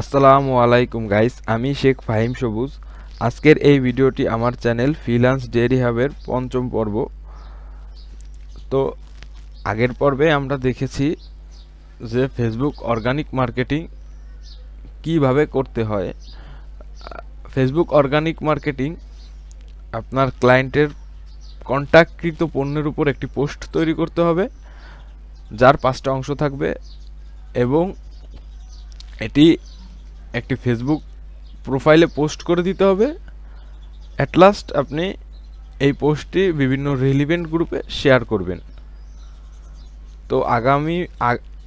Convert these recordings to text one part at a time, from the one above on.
আসসালামু আলাইকুম গাইস, আমি শেখ ফাহিম সবুজ। আজকের এই ভিডিওটি আমার চ্যানেল ফ্রিল্যান্স ডেইলি হাবের পঞ্চম পর্ব। তো আগের পর্বে আমরা দেখেছি যে ফেসবুক অর্গানিক মার্কেটিং কিভাবে করতে হয়। ফেসবুক অর্গানিক মার্কেটিং আপনার ক্লায়েন্টের কন্ট্যাক্টকৃত পণ্যের উপর একটি পোস্ট তৈরি করতে হবে, যার 5টা অংশ থাকবে এবং এটি একটি ফেসবুক প্রোফাইলে পোস্ট করে দিতে হবে। অ্যাট লাস্ট আপনি এই পোস্টটি বিভিন্ন রিলিভেন্ট গ্রুপে শেয়ার করবেন। তো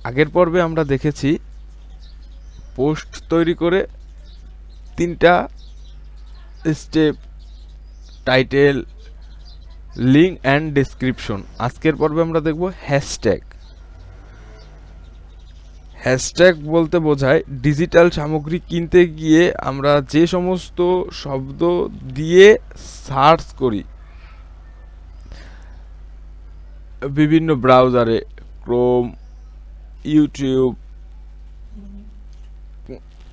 আগের পর্বে আমরা দেখেছি পোস্ট তৈরি করে 3টা step: title, link and description. আজকের পর্বে আমরা দেখব হ্যাশট্যাগ। হ্যাশট্যাগ বলতে বোঝায় ডিজিটাল সামগ্রী কিনতে গিয়ে আমরা যে সমস্ত শব্দ দিয়ে সার্চ করি বিভিন্ন ব্রাউজারে, ক্রোম, ইউটিউব।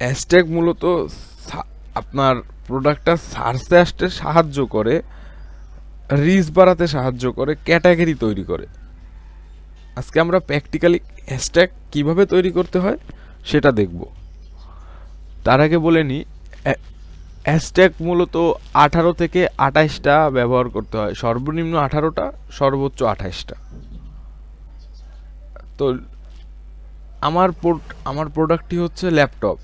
হ্যাশট্যাগ মূলত আপনার প্রোডাক্টটা সার্চে আসতে সাহায্য করে, রিচ বাড়াতে সাহায্য করে, ক্যাটাগরি তৈরি করে। আজকে আমরা প্র্যাকটিক্যালি হ্যাশট্যাগ কীভাবে তৈরি করতে হয় সেটা দেখব। তার আগে বলে নিই, হ্যাশট্যাগ মূলত 18 থেকে 28টা ব্যবহার করতে হয়। সর্বনিম্ন 18টা, সর্বোচ্চ 28টা। তো আমার প্রোডাক্টটি হচ্ছে ল্যাপটপ।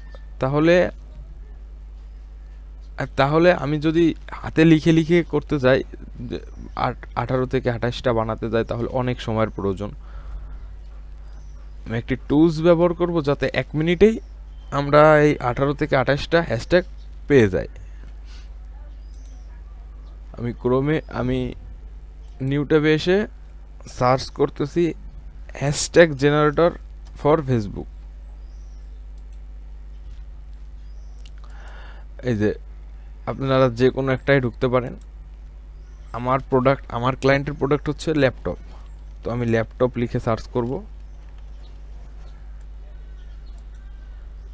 তাহলে আমি যদি হাতে লিখে লিখে করতে যাই, 18 থেকে 28টা বানাতে যাই, তাহলে অনেক সময়ের প্রয়োজন। আমি একটি টুলস ব্যবহার করব যাতে 1 মিনিটেই আমরা এই 18 থেকে 28টা হ্যাশট্যাগ পেয়ে যাই। আমি নিউ ট্যাবে এসে সার্চ করতেছি হ্যাশট্যাগ জেনারেটর ফর ফেসবুক। এই যে আপনারা যে কোনো একটাই ঢুকতে পারেন। আমার ক্লায়েন্টের প্রোডাক্ট হচ্ছে ল্যাপটপ, তো আমি ল্যাপটপ লিখে সার্চ করব।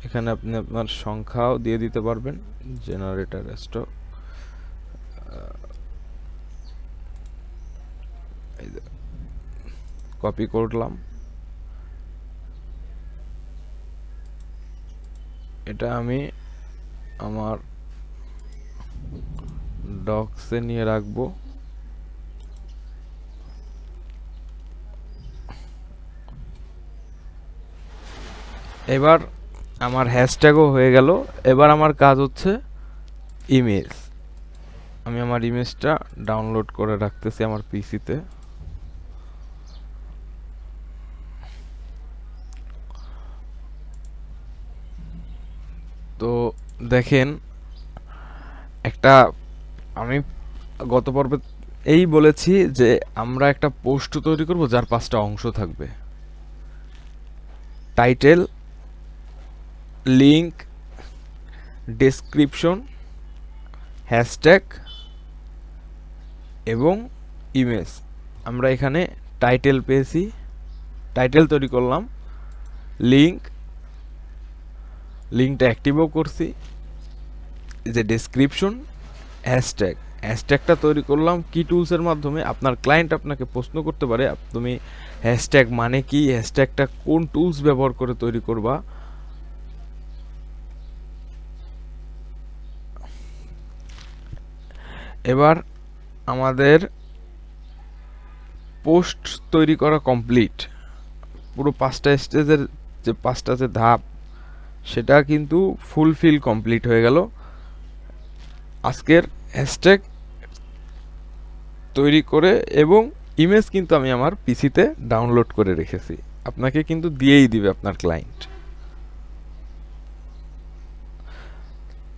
এখানে আপনি আপনার সংখ্যাও দিয়ে দিতে পারবেন, জেনারেটর স্টক। কপি করলাম, এটা আমি আমার ডক্সে নিয়ে রাখবো। এবার আমার হ্যাশট্যাগও হয়ে গেল। এবার আমার কাজ হচ্ছে ইমেজ। আমি আমার ইমেজটা ডাউনলোড করে রাখতেছি আমার পিসিতে। তো দেখেন, আমি গত পর্বে এই বলেছি যে আমরা একটা পোস্ট তৈরি করব যার 5টা অংশ থাকবে: টাইটেল, লিঙ্ক, ডেসক্রিপশন, হ্যাশট্যাগ এবং ইমেজ। আমরা এখানে টাইটেল পেয়েছি, টাইটেল তৈরি করলাম, লিঙ্কটা অ্যাক্টিভও করছি। যে ডেসক্রিপশন, হ্যাশট্যাগটা তৈরি করলাম কি টুলসের মাধ্যমে। আপনার ক্লায়েন্ট আপনাকে প্রশ্ন করতে পারে তুমি হ্যাশট্যাগ মানে কি, হ্যাশট্যাগটা কোন টুলস ব্যবহার করে তৈরি করবা। এবার আমাদের পোস্ট তৈরি করা কমপ্লিট। পুরো 5টা স্টেজের যে 5টা যে ধাপ, সেটা কিন্তু ফুলফিল কমপ্লিট হয়ে গেল। আজকের হ্যাশট্যাগ তৈরি করে এবং ইমেজ কিন্তু আমি আমার পিসিতে ডাউনলোড করে রেখেছি। আপনাকে কিন্তু দিয়েই দিবে আপনার ক্লায়েন্ট।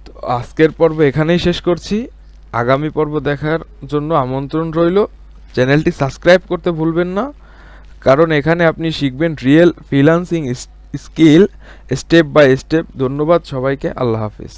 তো আজকের পর্ব এখানেই শেষ করছি। আগামী পর্ব দেখার জন্য আমন্ত্রণ রইল। চ্যানেলটি সাবস্ক্রাইব করতে ভুলবেন না, কারণ এখানে আপনি শিখবেন real freelancing skill step by step. ধন্যবাদ সবাইকে। আল্লাহ হাফিজ।